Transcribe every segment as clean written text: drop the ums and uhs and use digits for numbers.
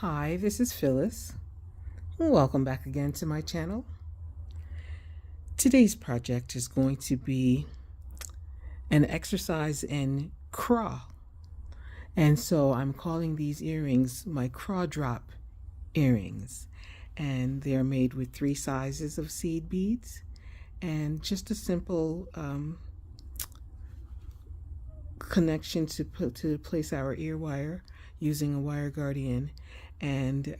Hi, this is Phyllis. Welcome back again to my channel. Today's project is going to be an exercise in CRAW. And so I'm calling these earrings my CRAW drop earrings. And they're made with 3 sizes of seed beads and just a simple connection to place our ear wire using a wire guardian. And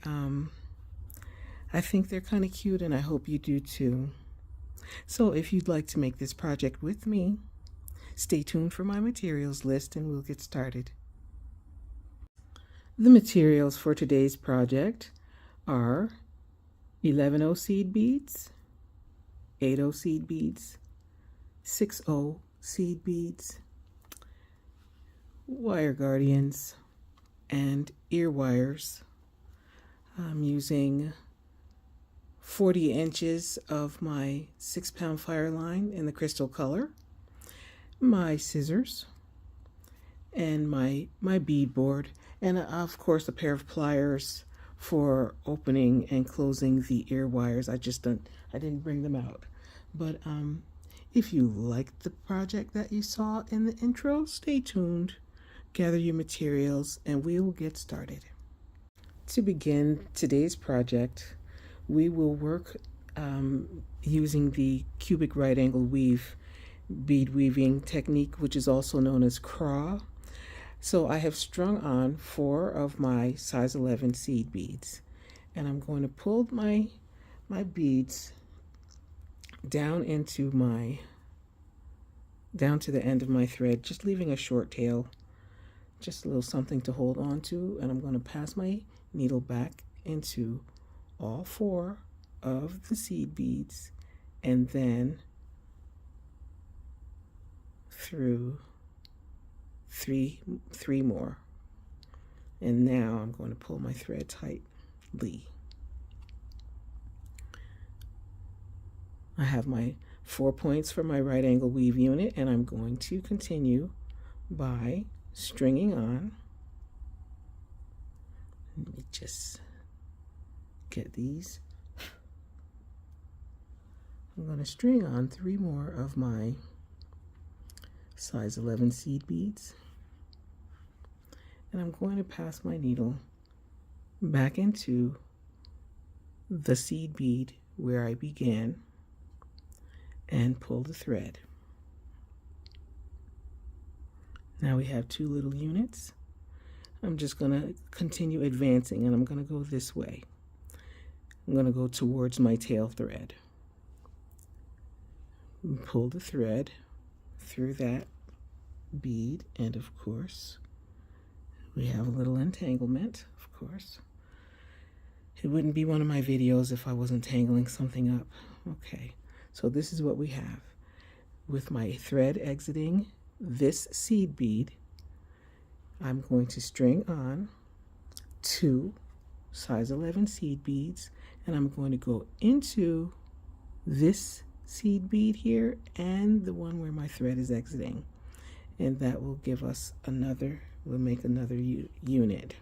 I think they're kind of cute, and I hope you do too. So if you'd like to make this project with me, stay tuned for my materials list and we'll get started. The materials for today's project are 11/0 seed beads, 8/0 seed beads, 6/0 seed beads, wire guardians, and ear wires. I'm using 40 inches of my 6-pound fire line in the crystal color, my scissors, and my bead board, and of course a pair of pliers for opening and closing the ear wires. I didn't bring them out. But if you liked the project that you saw in the intro, stay tuned, gather your materials, and we will get started. To begin today's project, we will work using the cubic right angle weave bead weaving technique, which is also known as CRAW. So I have strung on 4 of my size 11 seed beads, and I'm going to pull my beads down to the end of my thread, just leaving a short tail, just a little something to hold on to, and I'm going to pass my needle back into all 4 of the seed beads and then through three more. And now I'm going to pull my thread tightly. I have my 4 points for my right angle weave unit, and I'm going to continue by stringing on. Let me just get these. I'm going to string on 3 more of my size 11 seed beads, and I'm going to pass my needle back into the seed bead where I began and pull the thread. Now we have 2 little units. I'm just going to continue advancing, and I'm going to go this way. I'm going to go towards my tail thread. Pull the thread through that bead, and of course we have a little entanglement. Of course, it wouldn't be one of my videos if I wasn't tangling something up. Okay, so this is what we have. With my thread exiting this seed bead, I'm going to string on 2 size 11 seed beads, and I'm going to go into this seed bead here and the one where my thread is exiting, and that will give us we'll make another unit.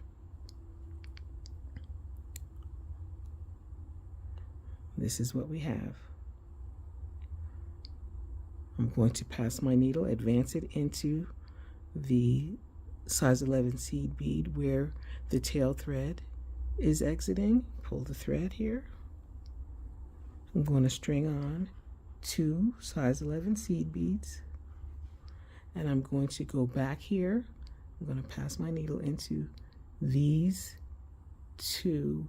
This is what we have. I'm going to pass my needle, advance it into the size 11 seed bead where the tail thread is exiting, pull the thread here. I'm going to string on 2 size 11 seed beads, and I'm going to go back here. I'm going to pass my needle into these 2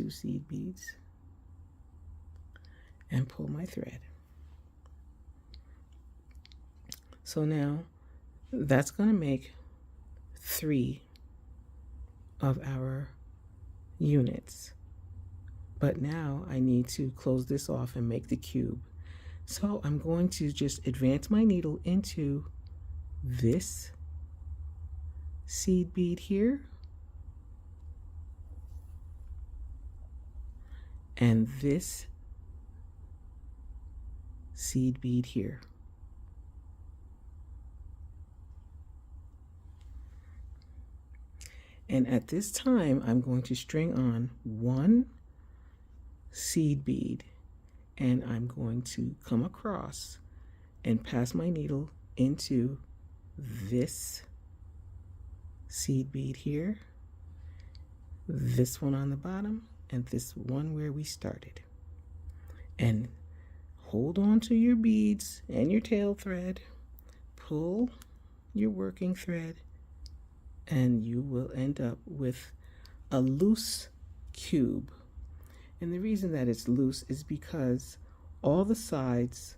seed beads and pull my thread. So now that's going to make 3 of our units. But now I need to close this off and make the cube. So I'm going to just advance my needle into this seed bead here and this seed bead here. And at this time, I'm going to string on one seed bead, and I'm going to come across and pass my needle into this seed bead here, this one on the bottom, and this one where we started. And hold on to your beads and your tail thread, pull your working thread, and you will end up with a loose cube. And the reason that it's loose is because all the sides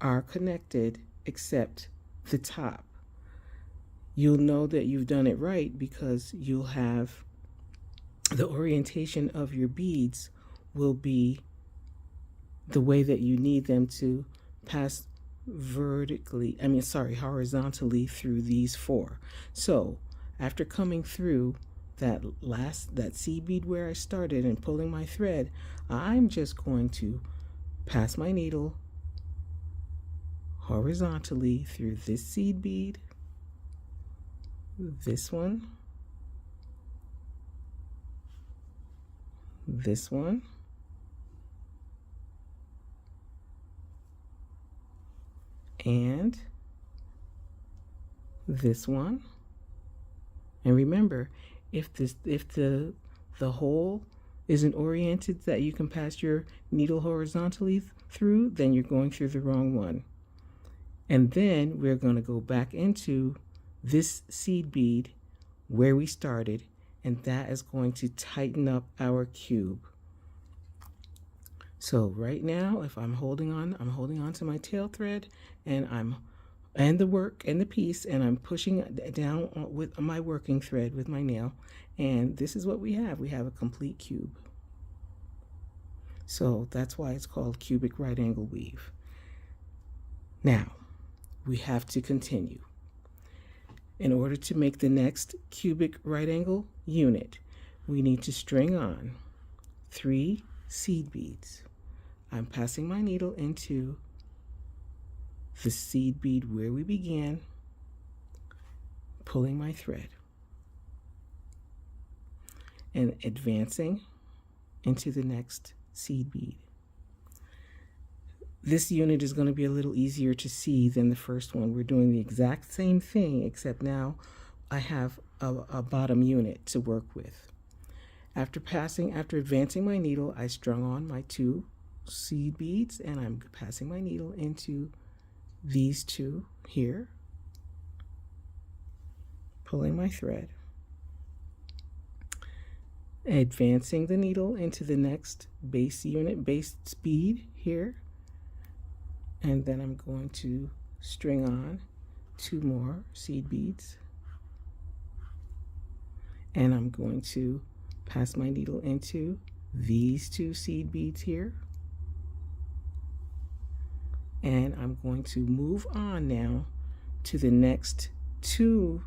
are connected except the top. You'll know that you've done it right because you'll have the orientation of your beads will be the way that you need them to pass horizontally through these four. So after coming through that seed bead where I started and pulling my thread, I'm just going to pass my needle horizontally through this seed bead, this one, this one, and this one. And remember, if the hole isn't oriented that you can pass your needle horizontally through, then you're going through the wrong one. And then we're going to go back into this seed bead where we started, and that is going to tighten up our cube. So right now, if I'm holding on to my tail thread, and the piece, and I'm pushing it down with my working thread with my nail, and this is what we have. We have a complete cube. So that's why it's called cubic right angle weave. Now, we have to continue. In order to make the next cubic right angle unit, we need to string on 3 seed beads. I'm passing my needle into the seed bead where we began, pulling my thread, and advancing into the next seed bead. This unit is going to be a little easier to see than the first one. We're doing the exact same thing, except now I have a bottom unit to work with. After advancing my needle, I strung on my 2 seed beads, and I'm passing my needle into these 2 here, pulling my thread, advancing the needle into the next base bead here, and then I'm going to string on 2 more seed beads, and I'm going to pass my needle into these 2 seed beads here, and I'm going to move on now to the next 2,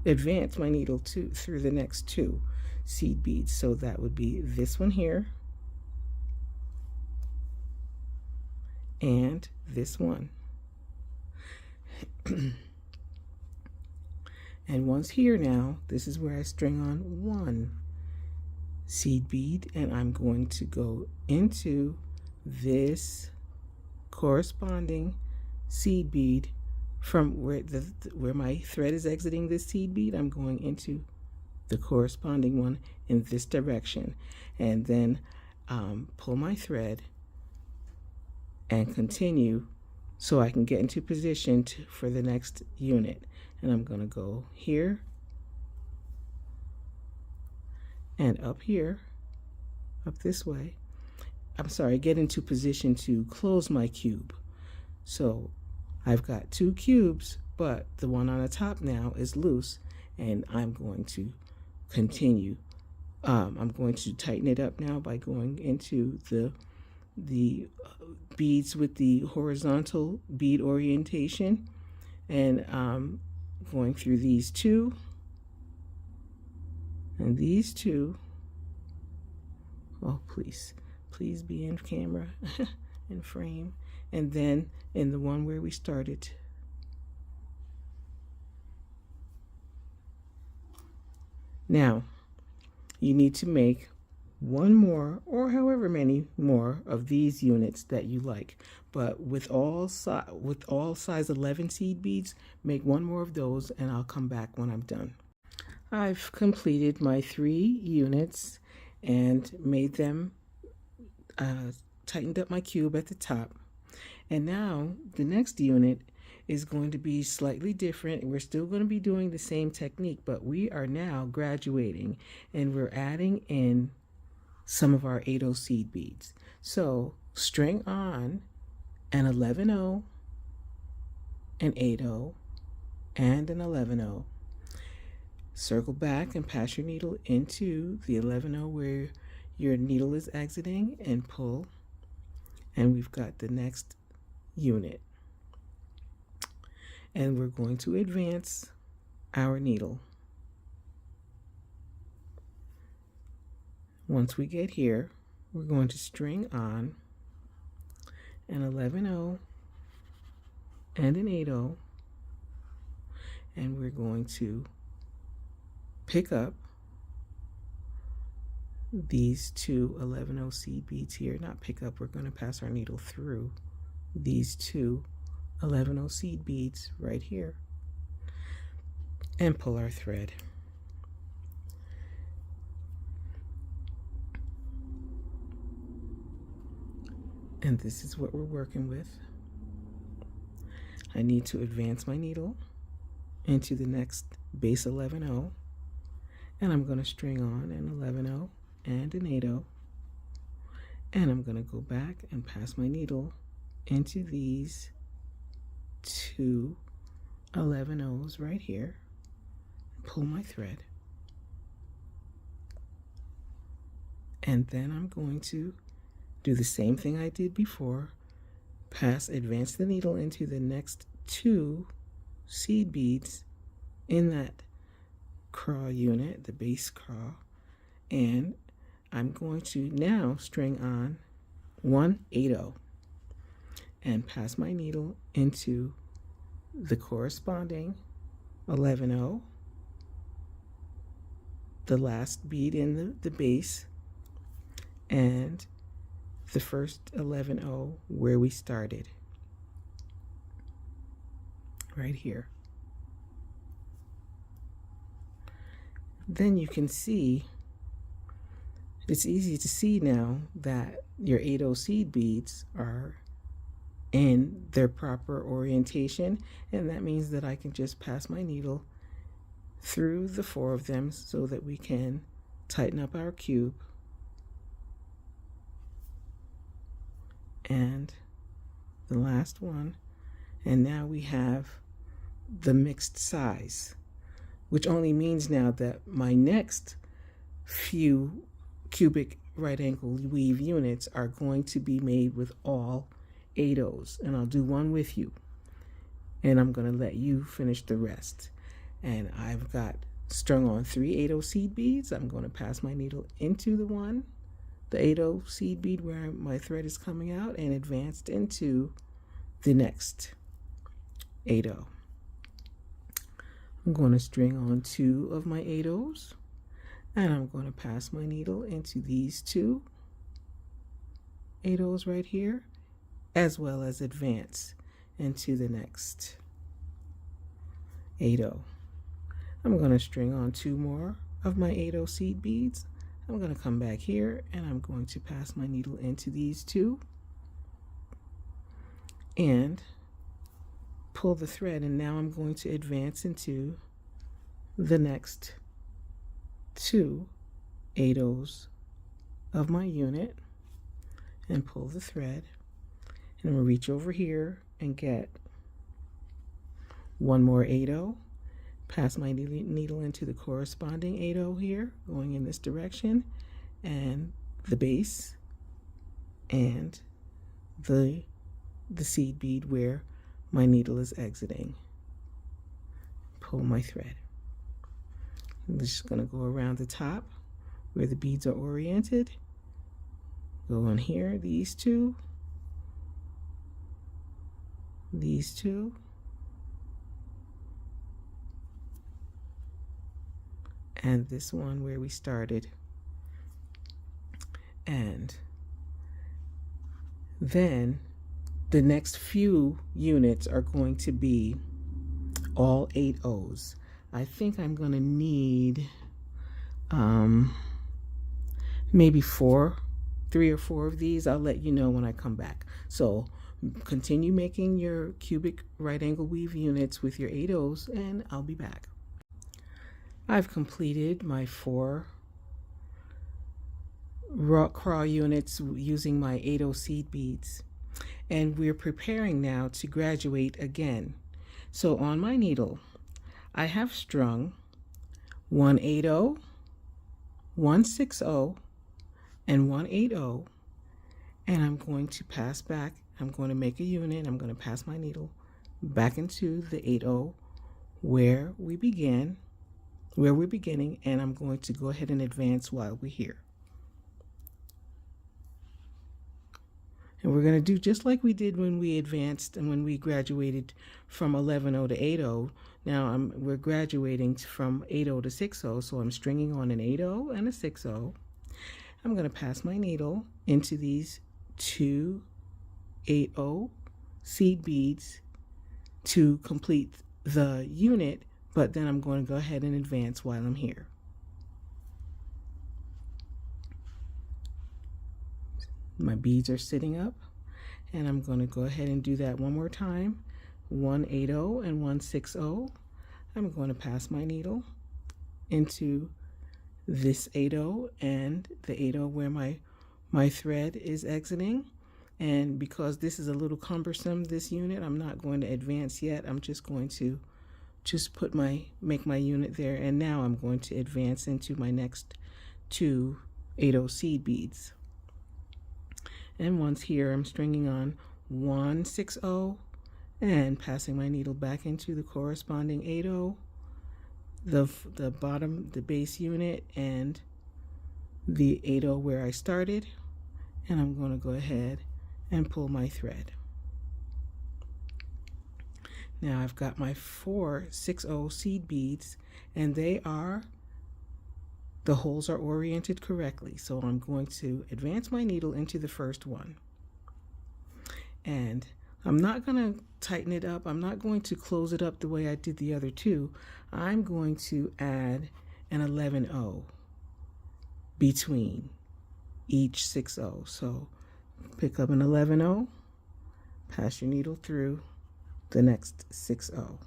advance my needle through the next 2 seed beads. So that would be this one here and this one. And once here now, this is where I string on 1 seed bead, and I'm going to go into this corresponding seed bead from where my thread is exiting this seed bead. I'm going into the corresponding one in this direction, and then pull my thread and continue so I can get into position for the next unit. And I'm going to go here and up here, up this way. I'm sorry, get into position to close my cube. So I've got 2 cubes, but the one on the top now is loose, and I'm going to continue. I'm going to tighten it up now by going into the beads with the horizontal bead orientation, and going through these 2 and these 2. Oh, please be in camera in frame, and then in the one where we started. Now you need to make one more or however many more of these units that you like. But with all size 11 seed beads, make one more of those and I'll come back when I'm done. I've completed my 3 units and made them, tightened up my cube at the top. And now the next unit is going to be slightly different. We're still going to be doing the same technique, but we are now graduating and we're adding in some of our 8/0 seed beads. So string on an 11/0, an 8/0, and an 11/0. Circle back and pass your needle into the 11/0 where your needle is exiting and pull, and we've got the next unit. And we're going to advance our needle. Once we get here, we're going to string on an 11/0 and an 8/0, and we're going to pick up these 2 11/0 seed beads here. Not pick up, we're going to pass our needle through these 2 11/0 seed beads right here and pull our thread. And this is what we're working with. I need to advance my needle into the next base 11/0, and I'm going to string on an 11/0 and an 8/0, and I'm going to go back and pass my needle into these 2 11/0s right here, pull my thread, and then I'm going to do the same thing I did before, advance the needle into the next 2 seed beads in that CRAW unit, the base CRAW, and I'm going to now string on 1 8/0 and pass my needle into the corresponding 11/0, the last bead in the base, and the first 11/0 where we started, right here. Then you can see, it's easy to see now that your 8/0 seed beads are in their proper orientation, and that means that I can just pass my needle through the 4 of them so that we can tighten up our cube. And the last one, and now we have the mixed size, which only means now that my next few cubic right angle weave units are going to be made with all 8/0s, and I'll do one with you, and I'm going to let you finish the rest. And I've got strung on 3 8/0 seed beads. I'm going to pass my needle into the 8/0 seed bead where my thread is coming out, and advanced into the next 8/0. I'm going to string on 2 of my 8/0s, and I'm going to pass my needle into these 2 8/0s right here, as well as advance into the next 8/0. I'm going to string on 2 more of my 8/0 seed beads. I'm going to come back here and I'm going to pass my needle into these 2 and pull the thread, and now I'm going to advance into the next 2 8/0s of my unit and pull the thread, and I'm going to reach over here and get 1 more 8/0, pass my needle into the corresponding 8/0 here, going in this direction, and the base and the seed bead where my needle is exiting. Pull my thread. I'm just going to go around the top where the beads are oriented. Go on here, these 2, these 2, and this one where we started And then the next few units are going to be all 8 O's. I think I'm going to need maybe 3 or 4 of these. I'll let you know when I come back. So continue making your cubic right angle weave units with your 8 O's, and I'll be back. I've completed my 4 CRAW units using my 8O seed beads, and we're preparing now to graduate again. So on my needle I have strung 1 8O, 1 6O, and 1 8O, and I'm going to pass back. I'm going to make a unit. I'm going to pass my needle back into the 8O where we're beginning, and I'm going to go ahead and advance while we're here. And we're going to do just like we did when we advanced and when we graduated from 11O to 8O. Now we're graduating from 8O to 6O, so I'm stringing on an 8O and a 6O. I'm going to pass my needle into these 2 8O seed beads to complete the unit, but then I'm going to go ahead and advance while I'm here. My beads are sitting up, and I'm going to go ahead and do that one more time. 1 8O and 1 6O. I'm going to pass my needle into this 8O and the 8O where my thread is exiting. And because this is a little cumbersome, this unit, I'm not going to advance yet. I'm just going to make my unit there, and now I'm going to advance into my next 2 8O seed beads. And once here, I'm stringing on 1 6O and passing my needle back into the corresponding 8O, the bottom, the base unit, and the 8O where I started, and I'm going to go ahead and pull my thread. Now I've got my 4 6O seed beads, and the holes are oriented correctly, so I'm going to advance my needle into the first one. And I'm not going to tighten it up. I'm not going to close it up the way I did the other 2. I'm going to add an 11O between each 6O. So pick up an 11O, pass your needle through the next 6O.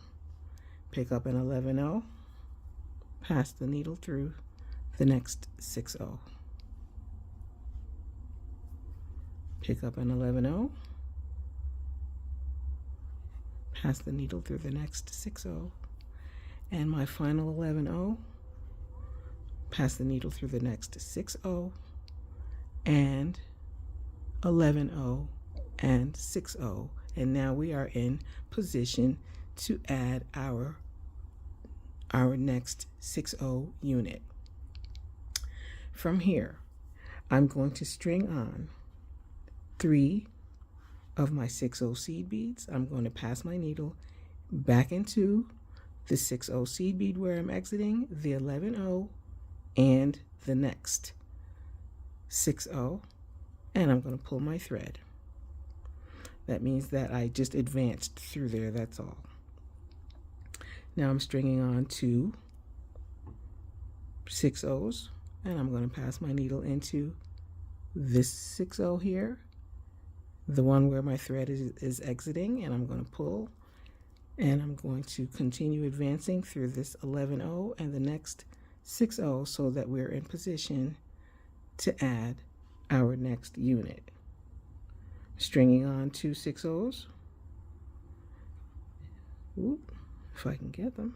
Pick up an 11O, pass the needle through the next 6O. Pick up an 11O, pass the needle through the next 6O, and my final 11O, pass the needle through the next 6O, and 11O and 6O, and now we are in position to add our next 6O unit. From here, I'm going to string on 3 of my 6O seed beads. I'm going to pass my needle back into the 6O seed bead where I'm exiting, the 11O, and the next 6O, and I'm going to pull my thread. That means that I just advanced through there, that's all. Now I'm stringing on 2 6Os, and I'm going to pass my needle into this 6O here, the one where my thread is exiting, and I'm going to pull, and I'm going to continue advancing through this 11O and the next 6O so that we're in position to add our next unit. Stringing on 2 6Os. Oop, if I can get them.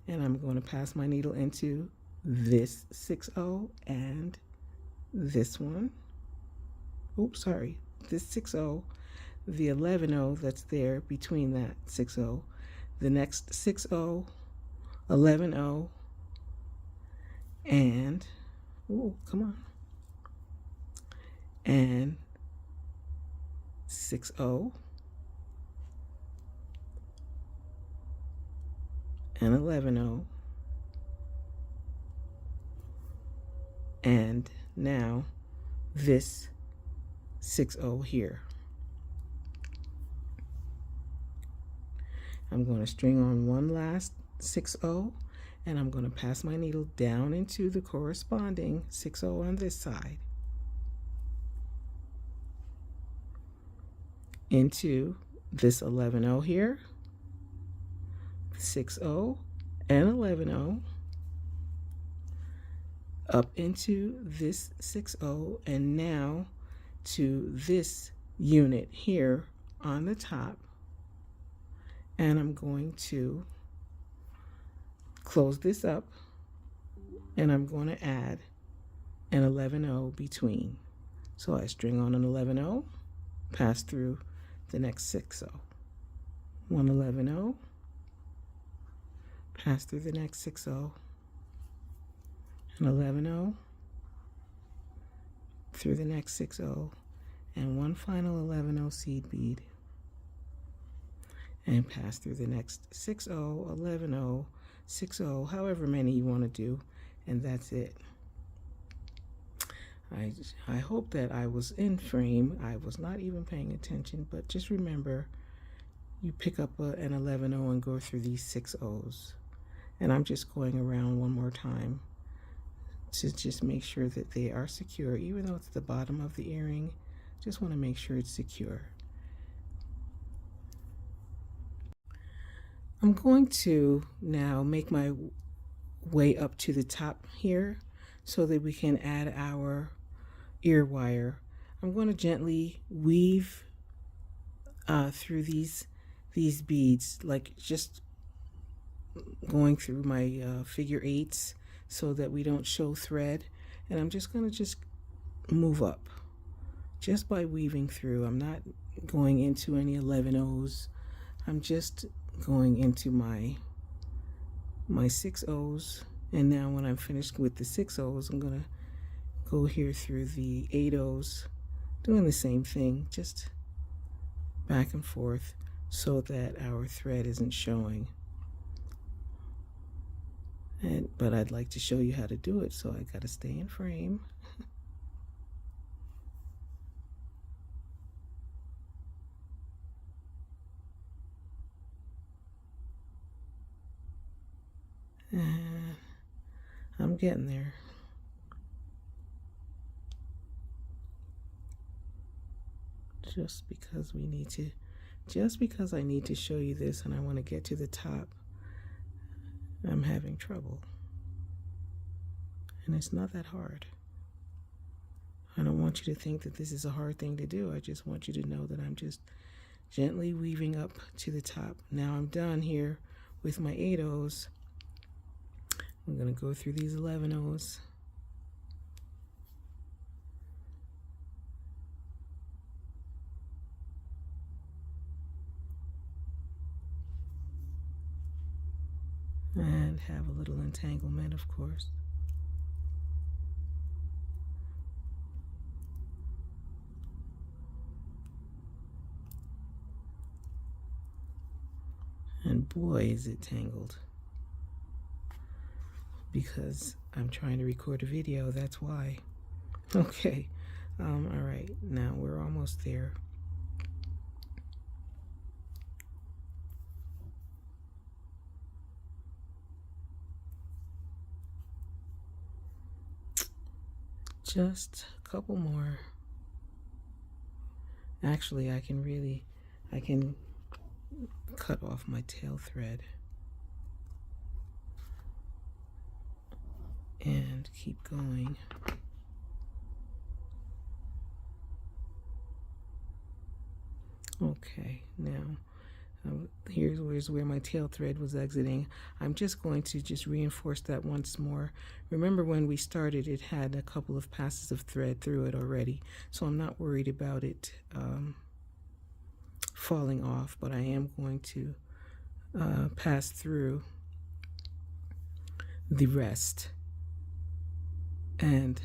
And I'm going to pass my needle into this 6O and this one. Oops, sorry, this 6O, the 11O that's there between that 6O, the next 6O, 11O, and, oh, come on, and 6O, and 11O, and now this 6/0 here. I'm going to string on one last 6/0, and I'm going to pass my needle down into the corresponding 6/0 on this side, into this 11/0 here, 6/0 and 11/0, up into this 6/0, and now to this unit here on the top, and I'm going to close this up, and I'm going to add an 11/0 between. So I string on an 11/0, pass through the next 6/0, one 11/0, pass through the next 6/0, an 11/0, through the next 6/0, and one final 11/0 seed bead, and pass through the next 6/0, 11/0, 6/0, however many you want to do, and that's it. I hope that I was in frame. I was not even paying attention, but just remember, you pick up an 11/0 and go through these 6/0s. And I'm just going around one more time to just make sure that they are secure. Even though it's the bottom of the earring, just want to make sure it's secure. I'm going to now make my way up to the top here so that we can add our ear wire. I'm going to gently weave through these beads, like just going through my figure eights so that we don't show thread. And I'm just going to move up just by weaving through. I'm not going into any 11/0s. I'm just going into my 6/0s, and now when I'm finished with the 6/0s, I'm going to go here through the 8/0s, doing the same thing, just back and forth so that our thread isn't showing. But I'd like to show you how to do it, so I got to stay in frame. And I'm getting there. Just because I need to show you this and I want to get to the top, I'm having trouble. And it's not that hard. I don't want you to think that this is a hard thing to do. I just want you to know that I'm just gently weaving up to the top. Now I'm done here with my 8/0s. I'm going to go through these 11/0s. And have a little entanglement, of course. And boy, is it tangled. Because I'm trying to record a video, that's why. Okay, all right, now we're almost there. Just a couple more. Actually, I can cut off my tail thread and keep going. Okay, now here's where my tail thread was exiting. I'm just going to reinforce that once more. Remember when we started, it had a couple of passes of thread through it already, so I'm not worried about it falling off, but I am going to pass through the rest and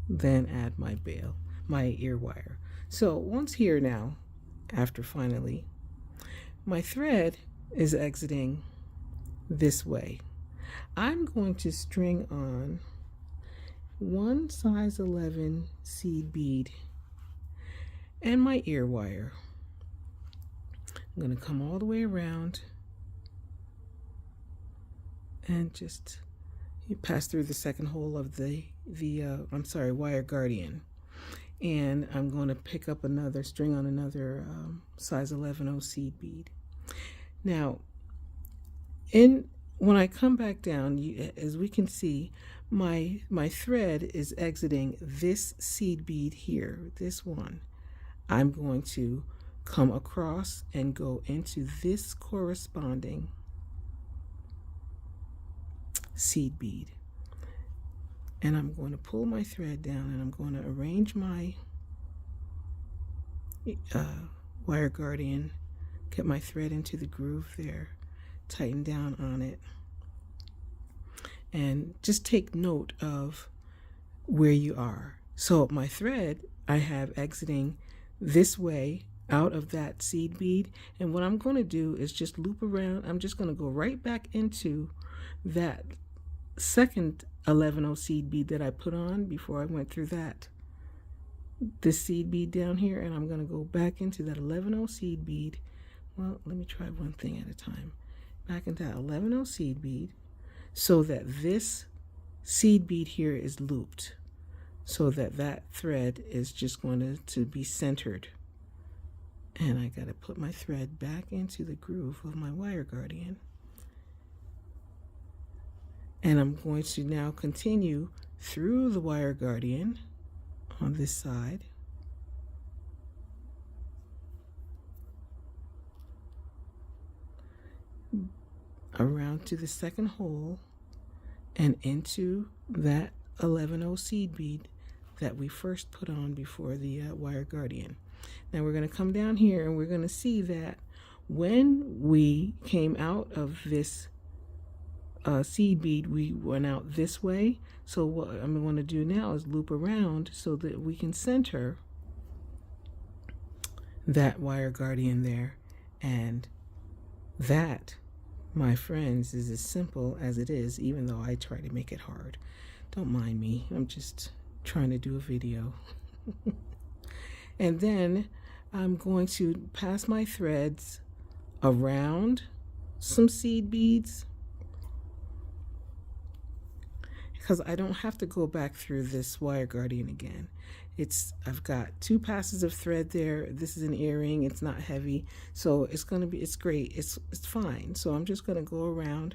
then add my ear wire. So once here now, after finally, my thread is exiting this way. I'm going to string on one size 11 seed bead and my ear wire. I'm going to come all the way around and just you pass through the second hole of the wire guardian, and I'm going to pick up another string on another size 11 seed bead. Now when I come back down, as we can see, my thread is exiting this seed bead here, this one. I'm going to come across and go into this corresponding seed bead, and I'm going to pull my thread down, and I'm going to arrange my wire guardian, get my thread into the groove there, tighten down on it, and just take note of where you are. So my thread I have exiting this way out of that seed bead, and what I'm going to do is just loop around. I'm just going to go right back into that second 11 seed bead that I put on before I went through this seed bead down here, and I'm going to go back into that 11 seed bead. Well, let me try one thing at a time. Back into that 11 seed bead, so that this seed bead here is looped, so that thread is just going to be centered. And I got to put my thread back into the groove of my wire guardian. And I'm going to now continue through the wire guardian on this side. Around to the second hole and into that 11 seed bead that we first put on before the wire guardian. Now we're going to come down here, and we're going to see that when we came out of this seed bead, we went out this way. So what I'm going to do now is loop around so that we can center that wire guardian there. And that, my friends, is as simple as it is, even though I try to make it hard. Don't mind me, I'm just trying to do a video. And then I'm going to pass my threads around some seed beads, because I don't have to go back through this wire guardian again. I've got 2 passes of thread there. This is an earring, it's not heavy, so it's great, it's fine. So I'm just going to go around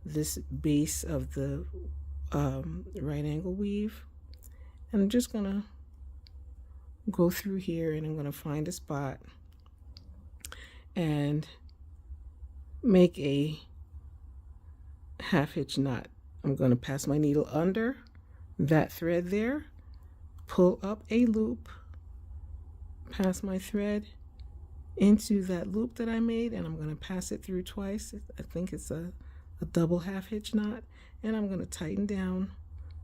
this base of the right angle weave, and I'm just going to go through here, and I'm going to find a spot and make a half hitch knot. I'm going to pass my needle under that thread there, pull up a loop, pass my thread into that loop that I made, and I'm going to pass it through twice. I think it's a double half hitch knot, and I'm going to tighten down,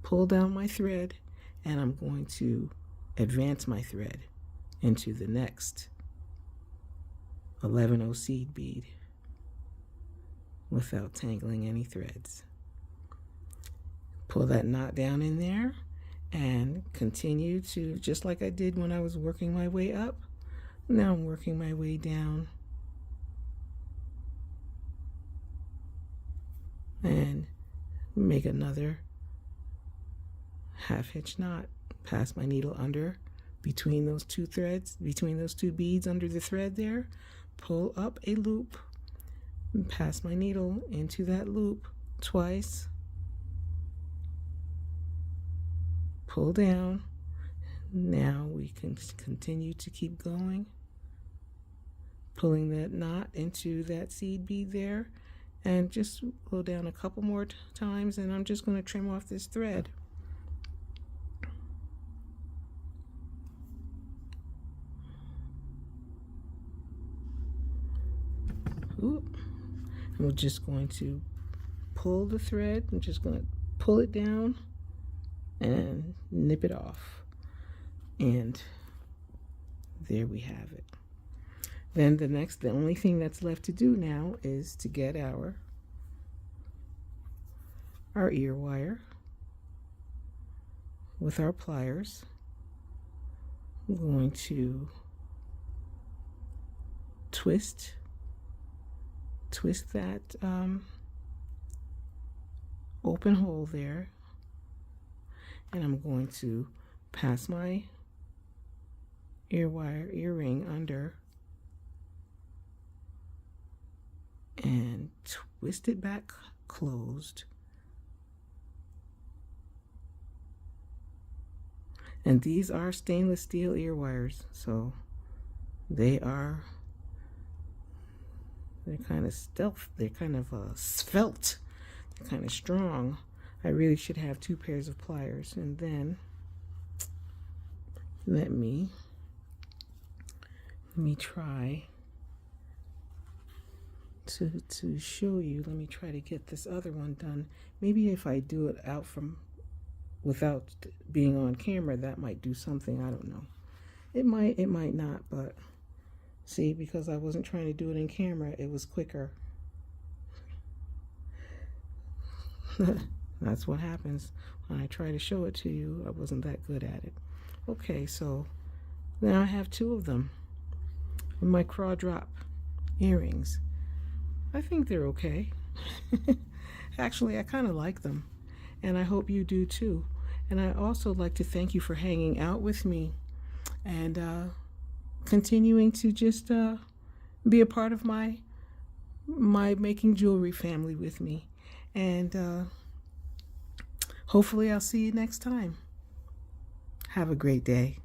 pull down my thread, and I'm going to advance my thread into the next 11 seed bead without tangling any threads. Pull that knot down in there and continue to, just like I did when I was working my way up, now I'm working my way down, and make another half hitch knot, pass my needle under between those 2 threads, between those 2 beads under the thread there, pull up a loop, and pass my needle into that loop twice, pull down. Now we can continue to keep going, pulling that knot into that seed bead there, and just go down a couple more times, and I'm just going to trim off this thread. Oop. And we're just going to pull the thread. I'm just going to pull it down and nip it off. And there we have it. Then the only thing that's left to do now is to get our ear wire, with our pliers, I'm going to twist that open hole there, and I'm going to pass my earring under and twist it back closed. And these are stainless steel ear wires, so they're kind of stealth, they're kind of svelte, they're kind of strong. I really should have 2 pairs of pliers. And then let me try to show you. Let me try to get this other one done. Maybe if I do it out from without being on camera, that might do something. I don't know. It might not, but see, because I wasn't trying to do it in camera, it was quicker. That's what happens when I try to show it to you. I wasn't that good at it. Okay, so now I have 2 of them. My CRAW drop earrings. I think they're okay. Actually, I kind of like them, and I hope you do too. And I also like to thank you for hanging out with me and continuing to just be a part of my making jewelry family with me. And hopefully I'll see you next time. Have a great day.